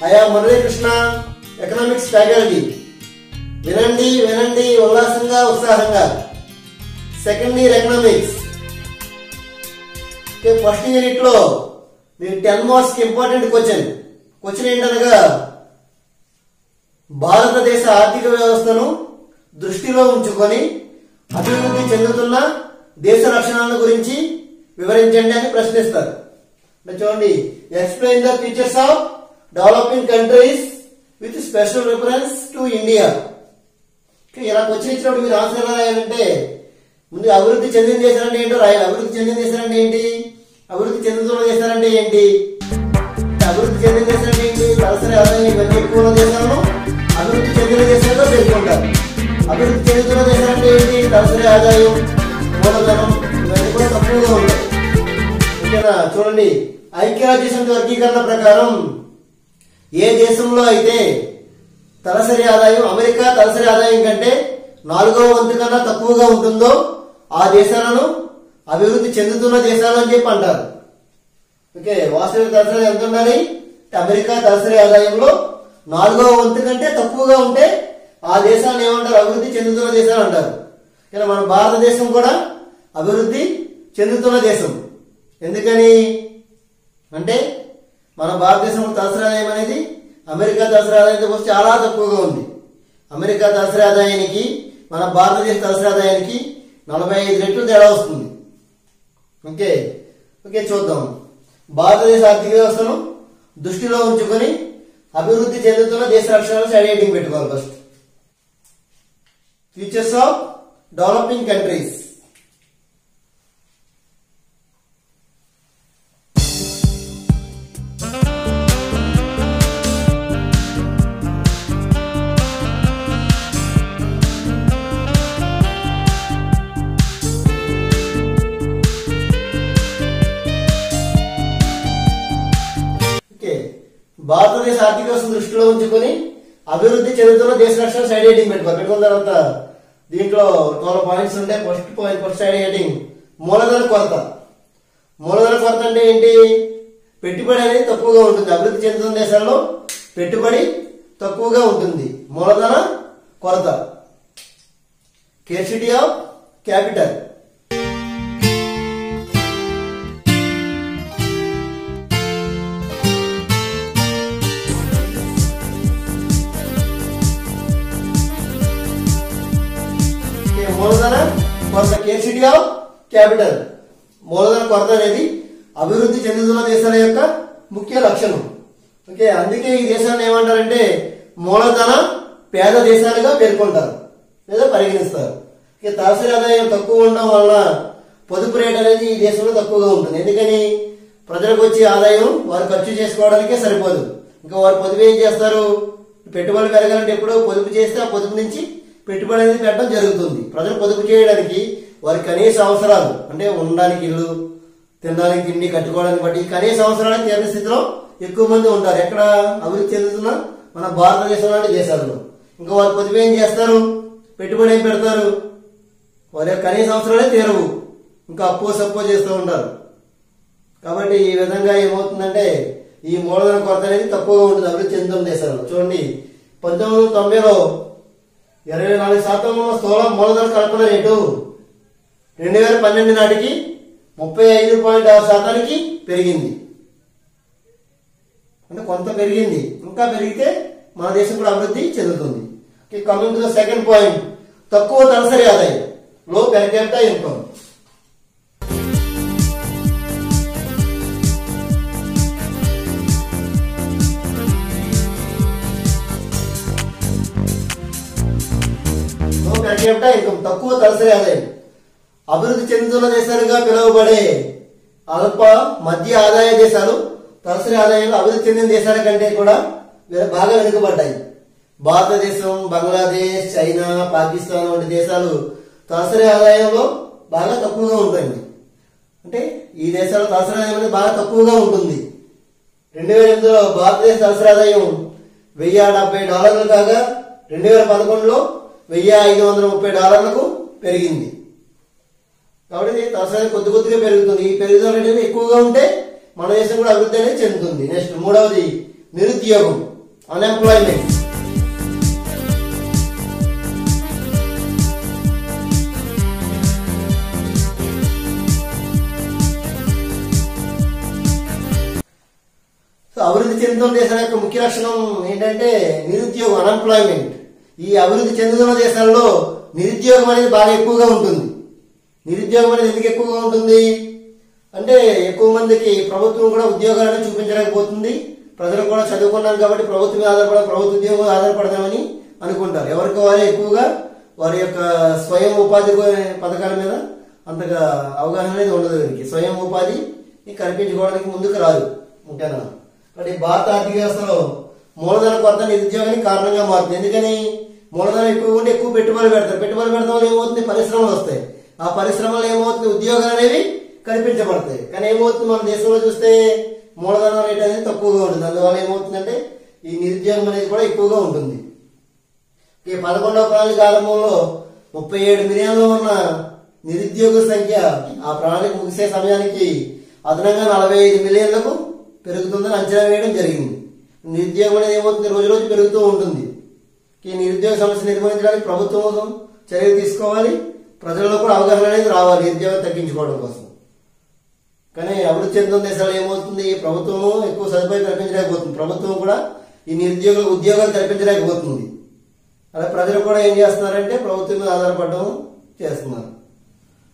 ఆయా Muralikrishna economics faculty. వినండి వినండి ఉల్లాసంగా ఉత్సాహంగా. Second year economics. First unit లో మీకు 10 మార్క్స్ ఇంపార్టెంట్ క్వశ్చన్ ఏంటనగా భారతదేశ ఆర్థిక వ్యవస్థను దృష్టిలో ఉంచుకొని అభివృద్ధి చెందుతున్న దేశ లక్షణాల గురించి వివరించండి అని ప్రశ్నిస్తారు. చూడండి, explain the features of developing countries with special reference to India. ఇలా క్వశ్చన్ ఇచ్చినప్పుడు మీరు ఆన్సర్ ఎలా రాయాలంటే ముందు అభివృద్ధి చెందిన దేశాలంటే ఏంటో రాయాలి. అభివృద్ధి చెందిన దేశాలంటే ఏంటి, అభివృద్ధి చెందుతున్న దేశాలంటే ఏంటి, అభివృద్ధి చెందిన దేశాలంటే ఏంటి, తలసరి ఆదాయం ఇవన్నీ ఎక్కువ ఉన్న దేశాలను అభివృద్ధి చెందిన దేశాలుగా పేర్కొంటారు. అభివృద్ధి చెందుతున్న దేశాలంటే ఏంటి, తలసరి ఆదాయం, మూలధనం ఇవన్నీ కూడా తక్కువగా ఉంటాయి. ఓకేనా? చూడండి, ఐక్యరాజ్య సమితి వర్గీకరణ ప్రకారం ఏ దేశంలో అయితే తలసరి ఆదాయం అమెరికా తలసరి ఆదాయం కంటే 4వ వంతు కన్నా తక్కువగా ఉంటుందో ఆ దేశాలను అభివృద్ధి చెందుతున్న దేశాలు అని చెప్పి అంటారు. ఓకే, వాస్తవిక తలసరి ఎంత ఉండాలి? అమెరికా తలసరి ఆదాయంలో 4వ వంతు కంటే తక్కువగా ఉంటే ఆ దేశాన్ని ఏమంటారు? అభివృద్ధి చెందుతున్న దేశాలు అంటారు. ఇలా మన భారతదేశం కూడా అభివృద్ధి చెందుతున్న దేశం. ఎందుకని అంటే మన భారతదేశం తలసరి ఆదాయం అనేది అమెరికా తలసరి ఆదాయంతో చాలా తక్కువగా ఉంది. అమెరికా తలసరి ఆదాయానికి మన భారతదేశ తలసరి ఆదాయానికి 45 రెట్లు తేడా వస్తుంది. ఓకే ఓకే చూద్దాం. భారతదేశ ఆర్థిక వ్యవస్థను దృష్టిలో ఉంచుకొని అభివృద్ధి చెందుతున్న దేశ లక్షణాలు సైడ్ హెడ్డింగ్ పెట్టుకోవాలి. First features of developing countries. భారతదేశ ఆర్థిక వ్యవస్థను దృష్టిలో ఉంచుకొని అభివృద్ధి చెందుతున్న దేశ లక్షణాలు సైడ్ హెడ్డింగ్ పెట్టుకున్న తర్వాత దీంట్లో 12 పాయింట్స్ ఉంటాయి. ఫస్ట్ సైడ్ హెడ్డింగ్ మూలధన కొరత. మూలధన కొరత అంటే ఏంటి? పెట్టుబడి అనేది తక్కువగా ఉంటుంది. అభివృద్ధి చెందుతున్న దేశాల్లో పెట్టుబడి తక్కువగా ఉంటుంది. మూలధన కొరత. Scarcity of capital. మూలధన కొరత, స్కేర్సిటీ ఆఫ్ క్యాపిటల్. మూలధన కొరత అనేది అభివృద్ధి చెందుతున్న దేశాల యొక్క ముఖ్య లక్షణం. ఓకే, అందుకే ఈ దేశాన్ని ఏమంటారంటే మూలధన పేద దేశాలుగా పేర్కొంటారు లేదా పరిగణిస్తారు. తలసరి ఆదాయం తక్కువ ఉండడం వలన పొదుపు రేట్ అనేది ఈ దేశంలో తక్కువగా ఉంటుంది. ఎందుకని? ప్రజలకు వచ్చే ఆదాయం వారు ఖర్చు చేసుకోవడానికే సరిపోదు. ఇంకా వారు పొదుపు ఏం చేస్తారు? పెట్టుబడులు పెరగాలంటే ఎప్పుడో పొదుపు చేస్తే ఆ పొదుపు నుంచి పెట్టుబడి అనేది పెట్టడం జరుగుతుంది. ప్రజలు పొదుపు చేయడానికి వారి కనీస అవసరాలు అంటే ఉండడానికి ఇల్లు, తినడానికి తిండి, కట్టుకోవడానికి బట్టి కనీస అవసరాలు తీరని స్థితిలో ఎక్కువ మంది ఉంటారు. ఎక్కడ? అభివృద్ధి చెందుతున్న మన భారతదేశం లాంటి దేశాల్లో. ఇంకా వారు పొదుపు ఏం చేస్తారు? పెట్టుబడి ఏం పెడతారు? వారి యొక్క కనీస అవసరాలే తీరవు. ఇంకా అప్పు సప్పు చేస్తూ ఉంటారు. కాబట్టి ఈ విధంగా ఏమవుతుందంటే ఈ మూలధన కొరత అనేది తక్కువగా ఉంటుంది అభివృద్ధి చెందుతున్న దేశాల్లో. చూడండి, 1990లో 24% స్థూల మూలధన కల్పన రేటు 2012 నాటికి 35.6% పెరిగింది. అంటే కొంత పెరిగింది. ఇంకా పెరిగితే మన దేశం కూడా అభివృద్ధి చెందుతుంది. Coming to the second point, తక్కువ తలసరి ఆదాయం, లో పెర్ క్యాపిటా ఇన్కమ్. తక్కువ తలసరి ఆదాయం. అభివృద్ధి చెందుతున్న దేశాలుగా పిలువబడే అల్ప మధ్య ఆదాయ దేశాలు తలసరి ఆదాయంలో అభివృద్ధి చెందిన దేశాల కంటే కూడా బాగా వెనుకబడ్డాయి. భారతదేశం, బంగ్లాదేశ్, చైనా, పాకిస్తాన్ వంటి దేశాలు తలసరి ఆదాయంలో బాగా తక్కువగా ఉంటుంది. అంటే ఈ దేశాల్లో తలసరి ఆదాయం అనేది బాగా తక్కువగా ఉంటుంది. 2008లో భారతదేశ తలసరి ఆదాయం $1070 కాగా 2011లో $1530 పెరిగింది. కాబట్టి తలసరి కొద్ది కొద్దిగా పెరుగుతుంది. ఈ పెరుగుదల అనేది ఎక్కువగా ఉంటే మన దేశం కూడా అభివృద్ధి అనేది చెందుతుంది. నెక్స్ట్ మూడవది నిరుద్యోగం. అన్ఎంప్లాయ్మెంట్. అభివృద్ధి చెందుతున్న దేశాల యొక్క ముఖ్య లక్షణం ఏంటంటే నిరుద్యోగం, అన్ఎంప్లాయ్మెంట్. ఈ అభివృద్ధి చెందుతున్న దేశాల్లో నిరుద్యోగం అనేది బాగా ఎక్కువగా ఉంటుంది. నిరుద్యోగం అనేది ఎందుకు ఎక్కువగా ఉంటుంది అంటే ఎక్కువ మందికి ప్రభుత్వం కూడా ఉద్యోగాలను చూపించలేకపోతుంది. ప్రజలు కూడా చదువుకున్నారు కాబట్టి ప్రభుత్వం ప్రభుత్వ ఉద్యోగం ఆధారపడదామని అనుకుంటారు. ఎవరికి వారే ఎక్కువగా వారి యొక్క స్వయం ఉపాధి పథకాల మీద అంతగా అవగాహన అనేది ఉండదు. వీరికి స్వయం ఉపాధి కల్పించుకోవడానికి ముందుకు రాదు. ఓకేనా? కాబట్టి భారత ఆర్థిక వ్యవస్థలో మూలధన కొరత నిరుద్యోగానికి కారణంగా మారుతుంది. ఎందుకని మూలధనం ఎక్కువ ఉంటే ఎక్కువ పెట్టుబడులు పెడతారు. పెట్టుబడులు పెడతాం వల్ల ఏమవుతుంది, పరిశ్రమలు వస్తాయి. ఆ పరిశ్రమలు ఏమవుతుంది, ఉద్యోగాలు అనేవి కల్పించబడతాయి. కానీ ఏమవుతుంది, మన దేశంలో చూస్తే మూలధనం రేట్ అనేది తక్కువగా ఉంటుంది. అందువల్ల ఏమవుతుందంటే ఈ నిరుద్యోగం అనేది కూడా ఎక్కువగా ఉంటుంది. ఈ 11వ ప్రణాళిక ఆరంభంలో 37 మిలియన్లు ఉన్న నిరుద్యోగ సంఖ్య ఆ ప్రణాళిక ముగిసే సమయానికి అదనంగా 45 మిలియన్లకు పెరుగుతుందని అంచనా వేయడం జరిగింది. నిరుద్యోగం అనేది ఏమవుతుంది, రోజు రోజు పెరుగుతూ ఉంటుంది. ఈ నిరుద్యోగ సమస్య నిర్వహించడానికి ప్రభుత్వం చర్యలు తీసుకోవాలి. ప్రజల్లో కూడా అవగాహన అనేది రావాలి నిరుద్యోగం తగ్గించుకోవడం కోసం. కానీ అభివృద్ధి చెందుతున్న దేశాలు ఏమవుతుంది, ప్రభుత్వము ఎక్కువ సదుపాయం కల్పించలేకపోతుంది. ప్రభుత్వం కూడా ఈ నిరుద్యోగులకు ఉద్యోగాలు కల్పించలేకపోతుంది. అలా ప్రజలు కూడా ఏం చేస్తున్నారంటే ప్రభుత్వం మీద ఆధారపడడం చేస్తున్నారు.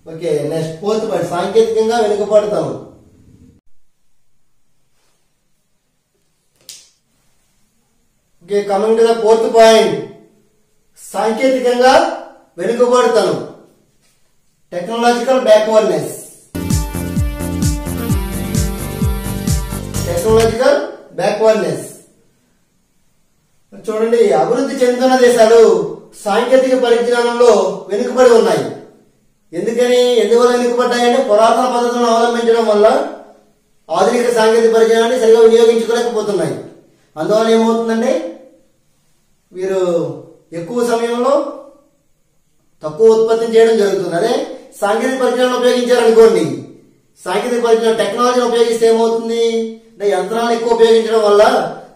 ఓకే, నెక్స్ట్ 4th పాయింట్, సాంకేతికంగా వెనుకబడతాము. Okay, coming to the 4th point, సాంకేతికంగా వెనుకబడతాను. Technological backwardness. టెక్నాలజికల్ బ్యాక్వర్డ్నెస్ చూడండి, అభివృద్ధి చెందుతున్న దేశాలు సాంకేతిక పరిజ్ఞానంలో వెనుకబడి ఉన్నాయి. ఎందువల్ల వెనుకబడ్డాయంటే పురాతన పద్ధతులను అవలంబించడం వల్ల ఆధునిక సాంకేతిక పరిజ్ఞానాన్ని సరిగా వినియోగించుకోలేకపోతున్నాయి. అందువల్ల ఏమవుతుందంటే వీరు ఎక్కువ సమయంలో తక్కువ ఉత్పత్తి చేయడం జరుగుతుంది. అదే సాంకేతిక పరిజ్ఞానం ఉపయోగించారనుకోండి, సాంకేతిక పరిజ్ఞానం టెక్నాలజీని ఉపయోగిస్తే ఏమవుతుంది అంటే యంత్రాలను ఎక్కువ ఉపయోగించడం వల్ల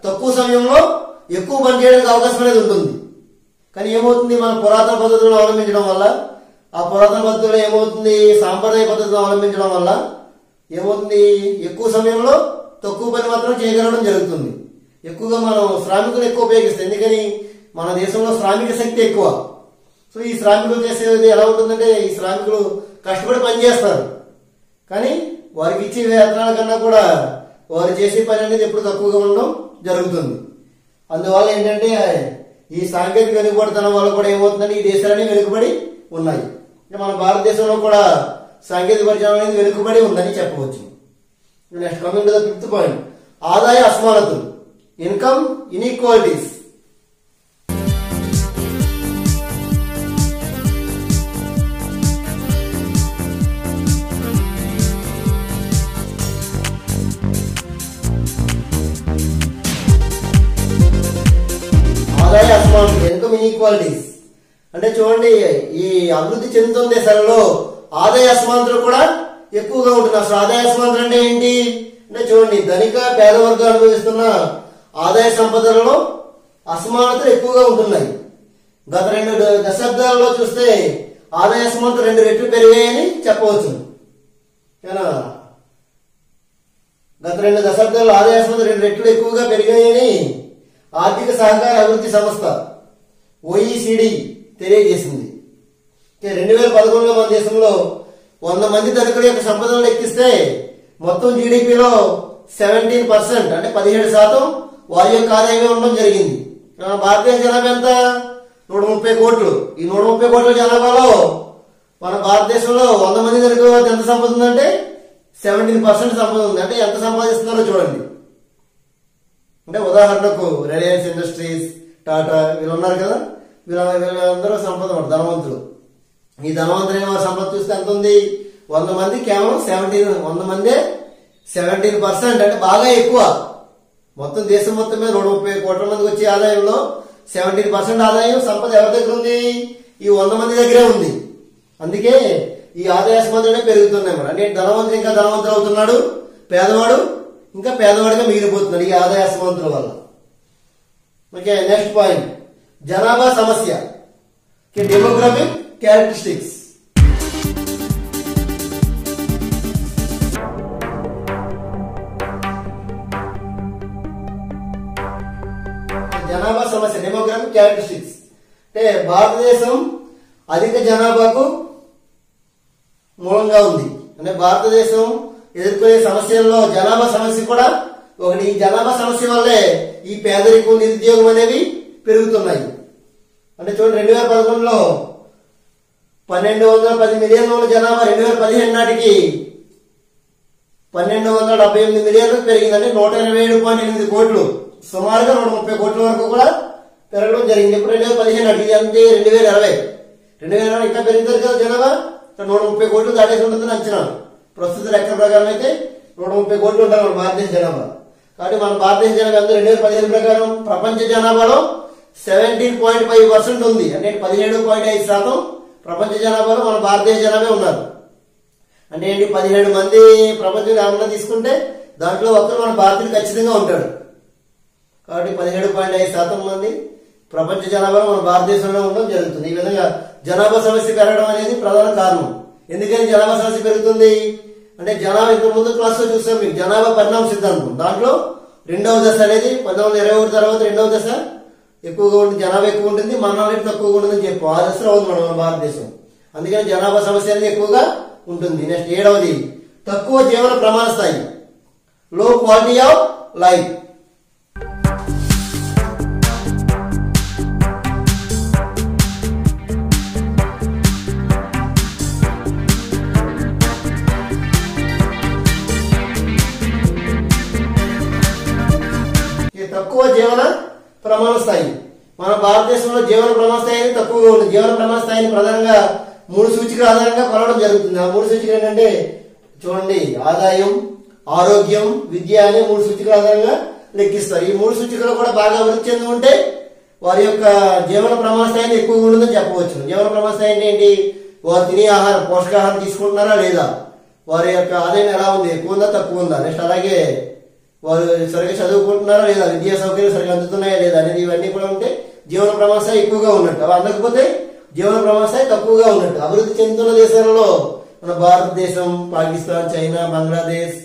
తక్కువ సమయంలో ఎక్కువ పని చేయడానికి అవకాశం అనేది ఉంటుంది. కానీ ఏమవుతుంది, మన పురాతన పద్ధతులను అవలంబించడం వల్ల ఆ పురాతన పద్ధతుల్లో ఏమవుతుంది, సాంప్రదాయ పద్ధతులను అవలంబించడం వల్ల ఏమవుతుంది, ఎక్కువ సమయంలో తక్కువ పని మాత్రం చేయగలగడం జరుగుతుంది. ఎక్కువగా మనం శ్రామికులు ఎక్కువ ఉపయోగిస్తాం. ఎందుకని మన దేశంలో శ్రామిక శక్తి ఎక్కువ. సో ఈ శ్రామికులు చేసేది ఎలా ఉంటుందంటే ఈ శ్రామికులు కష్టపడి పని చేస్తారు. కానీ వారికి ఇచ్చే వేతనాల కన్నా కూడా వారు చేసే పని అనేది ఎప్పుడు తక్కువగా ఉండడం జరుగుతుంది. అందువల్ల ఏంటంటే ఈ సాంకేతిక వెనుకబడతనం వల్ల కూడా ఏమవుతుందంటే ఈ దేశాలన్నీ వెనుకబడి ఉన్నాయి. మన భారతదేశంలో కూడా సాంకేతిక పరిజ్ఞానం అనేది వెనుకబడి ఉందని చెప్పవచ్చు. Next coming to the 5th point, ఆదాయ అసమానతలు. Income inequalities. ఆదాయ అసమానతలు, ఇన్కమ్ ఇన్ఈక్వాలిటీస్ అంటే చూడండి, ఈ అభివృద్ధి చెందుతున్న దేశాలలో ఆదాయ అసమానతలు కూడా ఎక్కువగా ఉంటుంది. అసలు ఆదాయ అసమానతలు అంటే ఏంటి అంటే చూడండి, ధనిక పేద వర్గాలు అనుభవిస్తున్న ఆదాయ సంపదలలో అసమానతలు ఎక్కువగా ఉంటున్నాయి. గత 2 దశాబ్దాలలో చూస్తే ఆదాయ అసమానతలు 2 రెట్లు పెరిగాయని చెప్పవచ్చు. గత 2 దశాబ్దాల్లో ఆదాయ అసమానతలు 2 రెట్లు ఎక్కువగా పెరిగాయని ఆర్థిక సహకార అభివృద్ధి సంస్థ OECD తెలియజేసింది. 2011లో మన దేశంలో 100 మంది ధనికుల యొక్క సంపదను లెక్కిస్తే మొత్తం జీడిపిలో 17% అంటే 17% వారి యొక్క ఆదాయమే ఉండడం జరిగింది. భారతదేశ జనాభా ఎంత, 130 కోట్లు. ఈ 130 కోట్ల జనాభాలో మన భారతదేశంలో 100 మంది ధనికుల ఎంత సంపద ఉందంటే 17% సంపద ఉంది. అంటే ఎంత సంపాదిస్తున్నారో చూడండి. అంటే ఉదాహరణకు రిలయన్స్ ఇండస్ట్రీస్, టాటా వీళ్ళు ఉన్నారు కదా, వీళ్ళందరూ సంపద ధనవంతులు. ఈ ధనవంతులైన వారి సంపద చూస్తే ఎంత ఉంది, 100 మంది కేవలం 100 మందే 17% అంటే బాగా ఎక్కువ. మొత్తం దేశం మొత్తం మీద 130 కోట్ల మందికి వచ్చే ఆదాయంలో 17% ఆదాయం సంపద ఎవరి దగ్గర ఉంది, ఈ 100 మంది దగ్గరే ఉంది. అందుకే ఈ ఆదాయ అసమానతలే పెరుగుతున్నాయి. అంటే ధనవంతుడు ఇంకా ధనవంతుడు అవుతున్నాడు, పేదవాడు ఇంకా పేదవాడిగా మిగిలిపోతున్నాడు ఈ ఆదాయ అసమానతల వల్ల. ఓకే, నెక్స్ట్ పాయింట్ జనాభా సమస్య డెమోగ్రఫిక్ క్యారెక్టరిస్టిక్స్. జనాభా సమస్య డెమోగ్రఫిక్ క్యారెక్టరిస్టిక్స్ అంటే భారతదేశం అధిక జనాభాకు మూలంగా ఉంది. అంటే భారతదేశం ఎదుర్కొనే సమస్యల్లో జనాభా సమస్య కూడా ఒకటి. ఈ జనాభా సమస్య వల్లే ఈ పేదరికం, నిరుద్యోగం అనేవి పెరుగుతున్నాయి. అంటే చూడండి, 2011లో 1210 మిలియన్ల జనాభా 2015 నాటికి 1278 మిలియన్లకు పెరిగింది. అంటే 127.8 కోట్లు, సుమారుగా 130 కోట్ల వరకు కూడా పెరగడం జరిగింది. ఇప్పుడు 2015 నాటికి అంటే 2020 ఇంకా పెరుగుతారు కదా జనాభా, 130 కోట్లు దాటేసి ఉంటుందని అంచనా. ప్రస్తుత లెక్క ప్రకారం అయితే 130 కోట్లు ఉంటారు మన భారతదేశ జనాభా. కాబట్టి మన భారతదేశ జనాభా 2015 ప్రకారం ప్రపంచ జనాభాలో 17.5% ఉంది. అంటే 17.5% ప్రపంచ జనాభాలో మన భారతదేశ జనాభా ఉన్నారు. అంటే ఏంటి, 17 మంది ప్రపంచంలో ఏమన్నా తీసుకుంటే దాంట్లో ఒకరు మన భారతీయుడు ఖచ్చితంగా ఉంటాడు. కాబట్టి 17.5% మంది ప్రపంచ జనాభాలో మన భారతదేశంలో ఉండడం జరుగుతుంది. ఈ విధంగా జనాభా సమస్య పెరగడం అనేది ప్రధాన కారణం. ఎందుకని జనాభా సమస్య పెరుగుతుంది అంటే, జనాభా ఇంత ముందు క్లాస్ లో చూస్తాం మీకు జనాభా పరిణామ సిద్ధాంతం. దాంట్లో రెండవ దశ అనేది 1921 తర్వాత రెండవ దశ ఎక్కువగా ఉంటుంది, జనాభా ఎక్కువ ఉంటుంది, మరణాల రేటు తక్కువగా ఉంటుందని చెప్పు. 6 దశలో ఉంది మన భారతదేశం. అందుకని జనాభా సమస్య అనేది ఎక్కువగా ఉంటుంది. నెక్స్ట్ 7వది తక్కువ జీవన ప్రమాణ స్థాయి, లో క్వాలిటీ ఆఫ్ లైఫ్. తక్కువ జీవన ప్రమాణ స్థాయి, మన భారతదేశంలో జీవన ప్రమాణ స్థాయి అనేది తక్కువగా ఉంది. జీవన ప్రమాణ స్థాయిని ప్రధానంగా 3 సూచికల ఆధారంగా కొలవడం జరుగుతుంది. ఆ 3 సూచికలు ఏంటంటే చూడండి, ఆదాయం, ఆరోగ్యం, విద్య అనే 3 సూచికల ఆధారంగా లెక్కిస్తారు. ఈ 3 సూచికలు కూడా బాగా అభివృద్ధి చెంది ఉంటే వారి యొక్క జీవన ప్రమాణ స్థాయిని ఎక్కువగా ఉంటుందని చెప్పవచ్చు. జీవన ప్రమాణ స్థాయి అంటే ఏంటి, వారు తినే ఆహారం, పోషకాహారం తీసుకుంటున్నారా లేదా, వారి యొక్క ఆదాయం ఎలా ఉంది, ఎక్కువ ఉందా తక్కువ ఉందా, నెక్స్ట్ అలాగే వారు సరిగ్గా చదువుకుంటున్నారా లేదా, విద్యా సౌకర్యాలు సరిగ్గా అందుతున్నాయా లేదా అనేది ఇవన్నీ కూడా ఉంటే జీవన ప్రమాణ స్థాయి ఎక్కువగా ఉన్నట్టు. అవి అందకపోతే జీవన ప్రమాణ స్థాయి తక్కువగా ఉన్నట్టు. అభివృద్ధి చెందుతున్న దేశాలలో మన భారతదేశం, పాకిస్తాన్, చైనా, బంగ్లాదేశ్,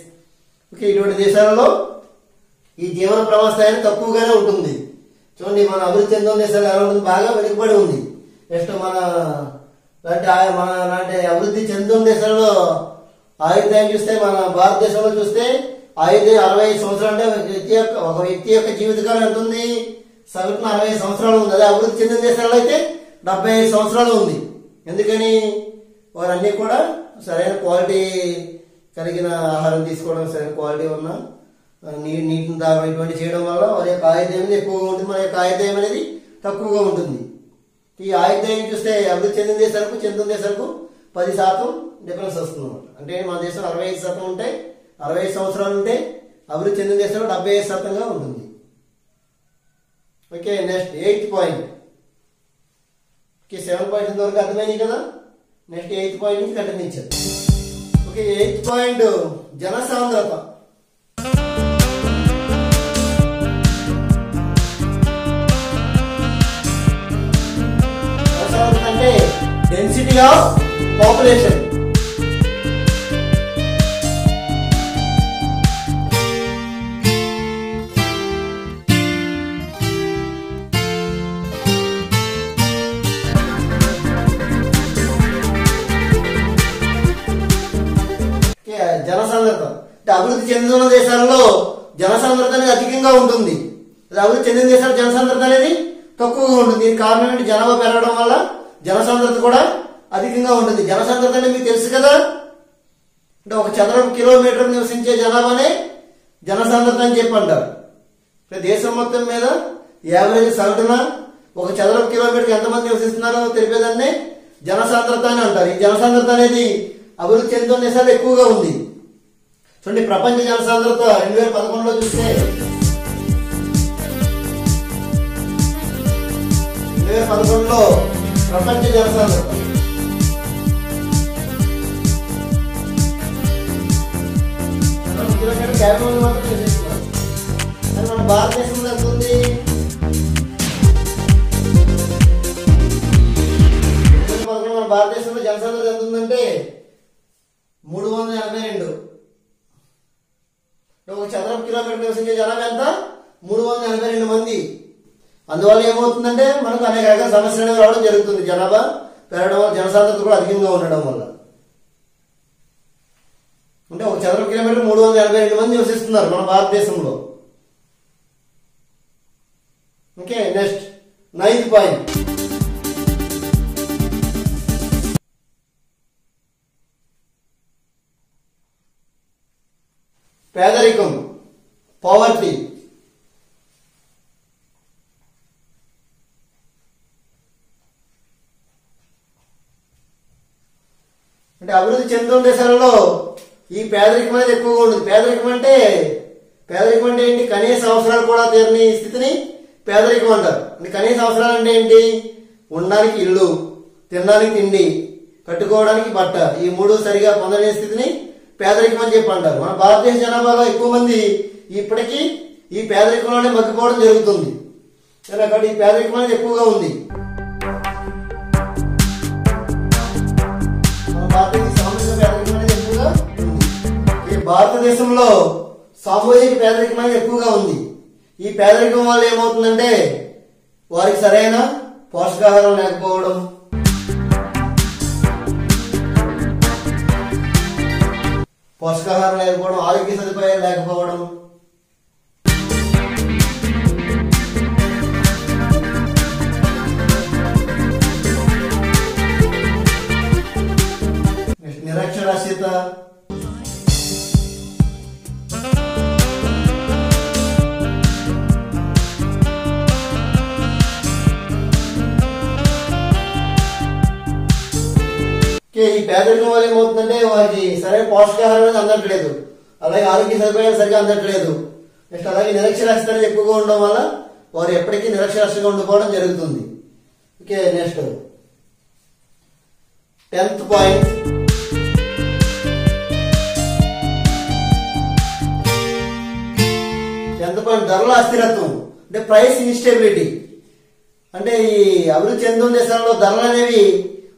ఓకే, ఇటువంటి దేశాలలో ఈ జీవన ప్రమాణ స్థాయి తక్కువగానే ఉంటుంది. చూడండి, మన అభివృద్ధి చెందుతున్న దేశాలు ఎలా ఉంటుంది, బాగా వెనుకబడి ఉంది. నెక్స్ట్ మన లాంటి అభివృద్ధి చెందుతున్న దేశాలలో ఆయుర్దాయం చూస్తే, మన భారతదేశంలో చూస్తే 65 సంవత్సరాలు. అంటే ఒక వ్యక్తి యొక్క జీవితకాలం ఎంత ఉంది, సగటున 60 సంవత్సరాలు ఉంది. అదే అభివృద్ధి చెందిన దేశాల్లో అయితే 75 సంవత్సరాలు ఉంది. ఎందుకని, వారన్నీ కూడా సరైన క్వాలిటీ కలిగిన ఆహారం తీసుకోవడం, సరైన క్వాలిటీ ఉన్న నీటిని తాగడం, ఇటువంటి చేయడం వల్ల వారి యొక్క ఆయుర్దాయం అనేది ఎక్కువగా ఉంటుంది, మన యొక్క ఆయుర్దాయం అనేది తక్కువగా ఉంటుంది. ఈ ఆయుర్దాయం చూస్తే అభివృద్ధి చెందిన దేశాలకు, చెందిన దేశాలకు 10% డిఫరెన్స్ వస్తుంది అనమాట. అంటే మన దేశం 65% ఉంటే, 65 సంవత్సరాలు ఉంటే, అభివృద్ధి చెందిన దేశంలో 75%గా ఉంటుంది. Okay, next 8th point. Okay, 7 points వరకు అర్థమైంది కదా. నెక్స్ట్ 8th పాయింట్ నుంచి కంటిన్యూ ఇచ్చారు. ఓకే, 8th పాయింట్ జనసాంద్రత. జనసాంద్రత అంటే డెన్సిటీ ఆఫ్ పాపులేషన్. జనసాంద్రత అంటే అభివృద్ధి చెందుతున్న దేశాలలో జనసాంద్రత అనేది అధికంగా ఉంటుంది. అభివృద్ధి చెందిన దేశాల జనసాంద్రత అనేది తక్కువగా ఉంటుంది. దీనికి కారణం ఏంటి, జనాభా పెరగడం వల్ల జనసాంద్రత కూడా అధికంగా ఉంటుంది. జనసాంద్రత అంటే మీకు తెలుసు కదా, అంటే ఒక చదరపు కిలోమీటర్ నివసించే జనాభానే జనసాంద్రత అని చెప్పి అంటారు. దేశం మొత్తం మీద యావరేజ్ సగటున ఒక చదరపు కిలోమీటర్ ఎంతమంది నివసిస్తున్నారో తెలిపేదాన్ని జనసాంద్రత అని అంటారు. ఈ జనసాంద్రత అనేది అభివృద్ధి చెందుతున్న దేశాలు ఎక్కువగా ఉంది. చూడండి, ప్రపంచ జనసాంద్రత 2011లో చూస్తే 2011లో ప్రపంచ జనసాంద్రత కిలోమీటర్ 50 మంది మాత్రం నివసిస్తున్నారు. మన భారతదేశంలో ఎంత ఉంది, నివసించే జనాభా ఎంత? 382 మంది. అందువల్ల ఏమవుతుందంటే మనకు అనేక రకాల సమస్యలు అనేవి రావడం జరుగుతుంది. జనాభా పెరగడం వల్ల, జనసాంద్రత కూడా అధికంగా ఉండడం వల్ల. అంటే ఒక చదరపు కిలోమీటర్ 382 మంది నివసిస్తున్నారు మన భారతదేశంలో. Okay, next 9th point. పేదరికం, పావర్టీ. అంటే అభివృద్ధి చెందుతున్న దేశాలలో ఈ పేదరికం అనేది ఎక్కువగా ఉంటుంది. పేదరికం అంటే ఏంటి? కనీస అవసరాలు కూడా తీరని స్థితిని పేదరికం అంటారు. అంటే కనీస అవసరాలు అంటే ఏంటి? ఉండడానికి ఇల్లు, తినడానికి తిండి, కట్టుకోవడానికి బట్ట, ఈ మూడు సరిగా పొందలేని స్థితిని పేదరికం అని చెప్పి అంటారు. మన భారతదేశ జనాభాలో ఎక్కువ మంది ఇప్పటికీ ఈ పేదరికంలోనే మగ్గిపోవడం జరుగుతుంది. కాబట్టి ఈ పేదరికం అనేది ఎక్కువగా ఉంది. మన భారతదేశ సామూహిక పేదరికం అనేది ఎక్కువగా ఉంది. ఈ భారతదేశంలో సామూహిక పేదరికం అనేది ఎక్కువగా ఉంది. ఈ పేదరికం వల్ల ఏమవుతుందంటే వారికి సరైన పోషకాహారం లేకపోవడం, ఆరోగ్య సదుపాయాలు లేకపోవడం, నిరక్షరాస్యత, ఈ పేదరికం వల్ల ఏమవుతుందంటే వారికి సరైన పోషకాహారం అనేది అందట్లేదు, అలాగే ఆరోగ్య సదుపాయాలు సరిగా అందట్లేదు. నెక్స్ట్ అలాగే నిరక్షరాస్యత అనేది ఎక్కువగా ఉండడం వల్ల వారు ఎప్పటికీ నిరక్షరాస్యంగా ఉండిపోవడం జరుగుతుంది. Okay, next 10th point. ధరల అస్థిరత్వం, అంటే ప్రైస్ ఇన్స్టెబిలిటీ. అంటే ఈ అభివృద్ధి చెందుతున్న దేశాల్లో ధరలు అనేవి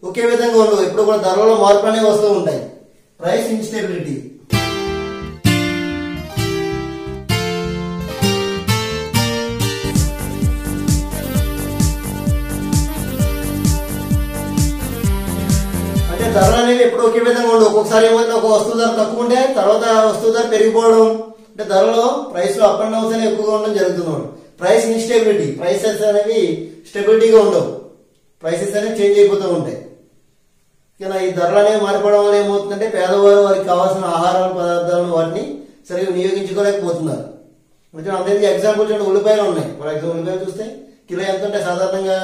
ఒకే విధంగా ఉండవు, ఎప్పుడు కూడా ధరలలో మార్పులు అనేవి వస్తూ ఉంటాయి. Price instability. అంటే ధరలు అనేవి ఎప్పుడు ఒకే విధంగా ఉండవు. ఒక్కొక్కసారి ఏమైనా ఒక వస్తువు ధర తక్కువ ఉంటే తర్వాత వస్తువు ధర పెరిగిపోవడం, అంటే ధరలో ప్రైస్ లో అప్ అండ్ డౌన్స్ అనేవి ఎక్కువగా ఉండడం జరుగుతున్నాడు. ప్రైస్ ఇన్స్టెబిలిటీ, ప్రైసెస్ అనేవి స్టెబిలిటీగా ఉండవు, ప్రైసెస్ అనేవి చేంజ్ అయిపోతూ ఉంటాయి. ఈ ధరలు అనేవి మారిపోవడం వల్ల ఏమవుతుందంటే పేదవారు వారికి కావాల్సిన ఆహార పదార్థాలను వాటిని సరిగ్గా వినియోగించుకోలేకపోతున్నారు. అందరికీ ఎగ్జాంపుల్ చూడండి, ఉల్లిపాయలు ఉన్నాయి. ఫర్ ఎగ్జాంపుల్ ఉల్లిపాయలు చూస్తే కిలో ఎంత ఉంటాయి? సాధారణంగా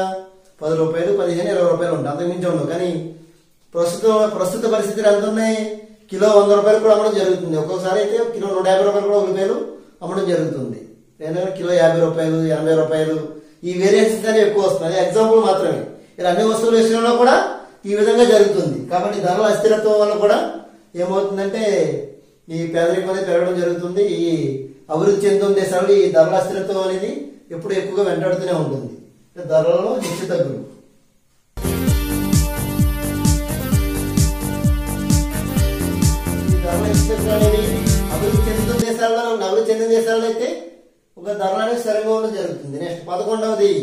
10 రూపాయలు, 15, 20 రూపాయలు ఉంటాయి, అంతకు మించి ఉండవు. కానీ ప్రస్తుత పరిస్థితులు ఎంత ఉన్నాయి? కిలో 100 రూపాయలు కూడా అమ్మడం జరుగుతుంది. ఒక్కొక్కసారి అయితే కిలో 150 రూపాయలు కూడా ఉల్లిపాయలు అమ్మడం జరుగుతుంది. ఏదైనా కిలో 50 రూపాయలు, 80 రూపాయలు, ఈ వేరియేషన్స్ అనేవి ఎక్కువ వస్తుంది. ఎగ్జాంపుల్ మాత్రమే. ఇలా అన్ని వస్తువుల విషయంలో కూడా ఈ విధంగా జరుగుతుంది. కాబట్టి ధరల అస్థిరత్వం వల్ల కూడా ఏమవుతుందంటే ఈ పేదరికం అనేది పెరగడం జరుగుతుంది. ఈ అభివృద్ధి చెందుతున్న దేశాల్లో ఈ ధరల అస్థిరత్వం అనేది ఎప్పుడు ఎక్కువగా వెంటాడుతూనే ఉంటుంది. ధరలలో హెచ్చుతగ్గులు. ఈ ధరల హెచ్చుతగ్గులు అనేది అభివృద్ధి చెందుతున్న దేశాల్లో అయితే ఒక ధరలు అనేది స్థిరంగా ఉండడం జరుగుతుంది. నెక్స్ట్ 11వది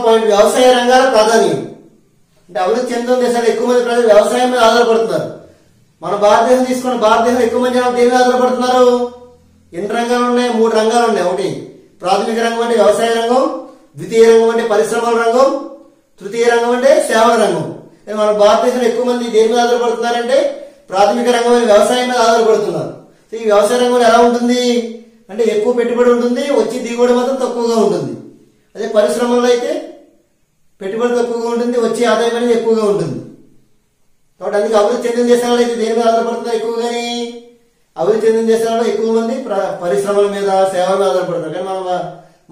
పాయింట్, వ్యవసాయ రంగాల ప్రాధాన్యం. అంటే అభివృద్ధి చెందుతున్న దేశాలు ఎక్కువ మంది ప్రజలు వ్యవసాయం మీద ఆధారపడుతున్నారు. మన భారతదేశం తీసుకున్న భారతదేశం ఎక్కువ మంది దేని మీద ఆధారపడుతున్నారు? ఎన్ని రంగాలు ఉన్నాయి? 3 రంగాలు ఉన్నాయి. ఒకటి ప్రాథమిక రంగం అంటే వ్యవసాయ రంగం, ద్వితీయ రంగం అంటే పరిశ్రమల రంగం, తృతీయ రంగం అంటే సేవల రంగం. మన భారతదేశంలో ఎక్కువ మంది దేని మీద ఆధారపడుతున్నారంటే ప్రాథమిక రంగం అనే వ్యవసాయం మీద ఆధారపడుతున్నారు. ఈ వ్యవసాయ రంగంలో ఎలా ఉంటుంది అంటే ఎక్కువ పెట్టుబడి ఉంటుంది, వచ్చి దిగుబడి మాత్రం తక్కువగా ఉంటుంది. అదే పరిశ్రమల్లో అయితే పెట్టుబడి తక్కువగా ఉంటుంది, వచ్చే ఆదాయం అనేది ఎక్కువగా ఉంటుంది. కాబట్టి అందుకే అభివృద్ధి చెందిన దేశాలలో అయితే దేని మీద ఆధారపడుతున్నారు ఎక్కువగాని? అభివృద్ధి చెందిన దేశాలలో ఎక్కువ మంది పరిశ్రమల మీద, సేవల మీద ఆధారపడుతున్నారు. కానీ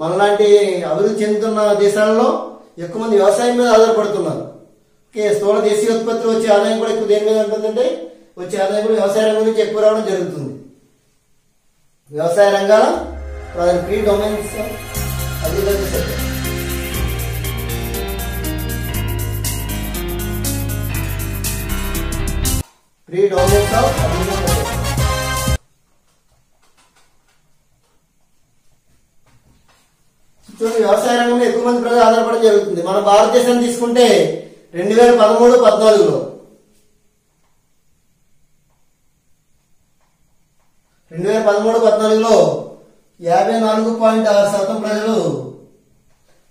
మనలాంటి అభివృద్ధి చెందుతున్న దేశాలలో ఎక్కువ మంది వ్యవసాయం మీద ఆధారపడుతున్నారు. స్థూల దేశీయ ఉత్పత్తులు వచ్చే ఆదాయం కూడా ఎక్కువ దేని మీద ఉంటుందంటే వచ్చే ఆదాయం కూడా వ్యవసాయ రంగం నుంచి ఎక్కువ రావడం జరుగుతుంది. వ్యవసాయ రంగాల 3 domains agriculture sector. predominance of agriculture. చూడండి, వ్యవసాయ రంగంలో ఎక్కువ మంది ప్రజలు ఆధారపడడం జరుగుతుంది. మన భారతదేశాన్ని తీసుకుంటే 2013-14లో 2013-14లో 54.6% ప్రజలు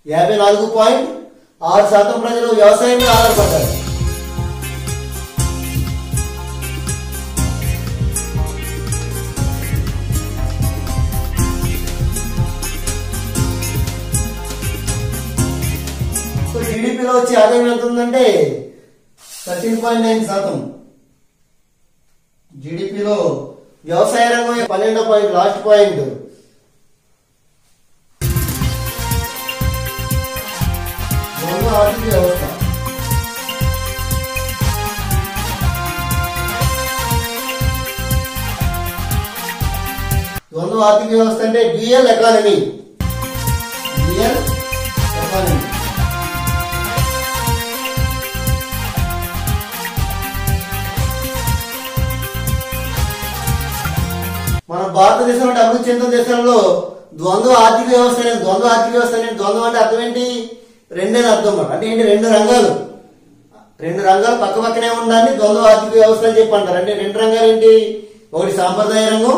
54.6% ప్రజలు వ్యవసాయం మీద ఆధారపడ్డారు. జీడిపిలో వచ్చే ఆదాయం ఎంత ఉందంటే 13.9%. జీడిపిలో వ్యవసాయ రంగం 12వ పాయింట్, లాస్ట్ పాయింట్. ఆర్థిక వ్యవస్థ ద్వంద్వ ఆర్థిక వ్యవస్థ అంటే డ్యూయల్ ఎకానమీ. మన భారతదేశం అంటే అభివృద్ధి చెందిన దేశాల్లో ద్వంద్వ ఆర్థిక వ్యవస్థ అనేది ద్వంద్వం అంటే అర్థం ఏంటి? రెండేని అర్థం. అంటే ఏంటి? రెండు రంగాలు పక్క పక్కనే ఉండాలని ద్వంద్వ ఆర్థిక వ్యవస్థ అని చెప్పి అంటారు. అంటే రెండు రంగాలు ఏంటి? ఒకటి సాంప్రదాయ రంగం,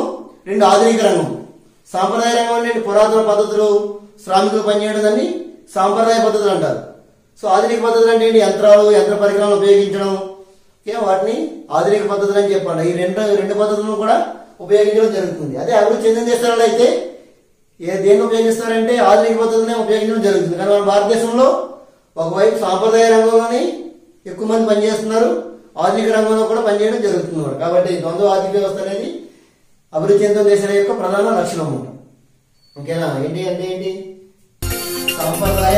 రెండు ఆధునిక రంగం. సాంప్రదాయ రంగం అంటే పురాతన పద్ధతులు, శ్రామికులు పనిచేయడం దాన్ని సాంప్రదాయ పద్ధతులు అంటారు. సో ఆధునిక పద్ధతులు అంటే ఏంటి? యంత్ర పరికరాలను ఉపయోగించడం, వాటిని ఆధునిక పద్ధతులు అని చెప్పండి. ఈ రెండు పద్ధతులను కూడా ఉపయోగించడం జరుగుతుంది. అదే అభివృద్ధి చెందిన దేశాలలో అయితే దేన్ని ఉపయోగిస్తారంటే ఆధునిక పద్ధతులనే ఉపయోగించడం జరుగుతుంది. కానీ మన భారతదేశంలో ఒకవైపు సాంప్రదాయ రంగంలోనే ఎక్కువ మంది పనిచేస్తున్నారు, ఆధునిక రంగంలో కూడా పనిచేయడం జరుగుతుంది. కాబట్టి ద్వంద్వ ఆర్థిక వ్యవస్థ అనేది అభివృద్ధి చెందిన దేశాల యొక్క ప్రధాన లక్షణం. ఓకేనా? ఏంటి అంటే ఏంటి? సాంప్రదాయ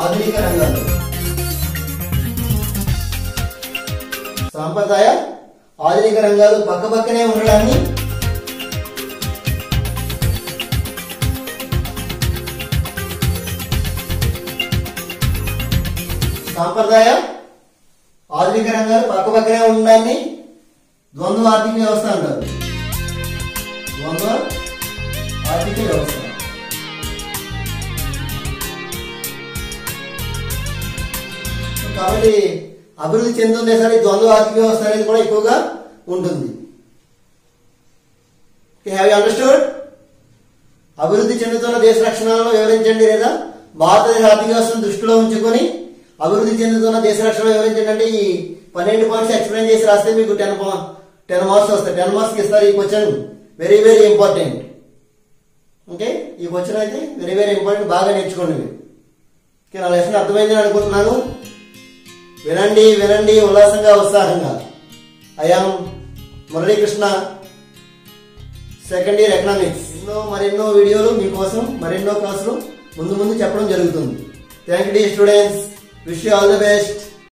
ఆధునిక రంగాలు. సాంప్రదాయ ఆధునిక రంగాలు పక్క పక్కనే ఉండడాన్ని ద్వంద్వ ఆర్థిక వ్యవస్థ అంటారు. ద్వంద్వ ఆర్థిక వ్యవస్థ. కాబట్టి అభివృద్ధి చెందిన దేశానికి ద్వంద్వ ఆర్థిక వ్యవస్థ అనేది కూడా ఎక్కువగా ఉంటుంది. Have you understood? అభివృద్ధి చెందుతున్న దేశ లక్షణాలను వివరించండి, లేదా భారతదేశ ఆర్థిక వ్యవస్థను దృష్టిలో ఉంచుకొని అభివృద్ధి చెందుతున్న దేశ లక్షణాలు వివరించండి అంటే ఈ 12 పాయింట్స్ ఎక్స్ప్లెయిన్ చేసి రాస్తే మీకు 10 మార్క్స్ వస్తాయి. 10 మార్క్స్ ఇస్తారు. ఈ question very very important. Okay, ఈ క్వశ్చన్ అయితే వెరీ వెరీ ఇంపార్టెంట్. బాగా నేర్చుకోండి. ఓకే, నా లెసన్ అర్థమైందని అనుకుంటున్నాను. వినండి ఉల్లాసంగా, ఉత్సాహంగా. I'm Muralikrishna, second year economics. మరెన్నో వీడియోలు మీకోసం, మరెన్నో క్లాసులు ముందు చెప్పడం జరుగుతుంది. Thank you students. Wish you all the best.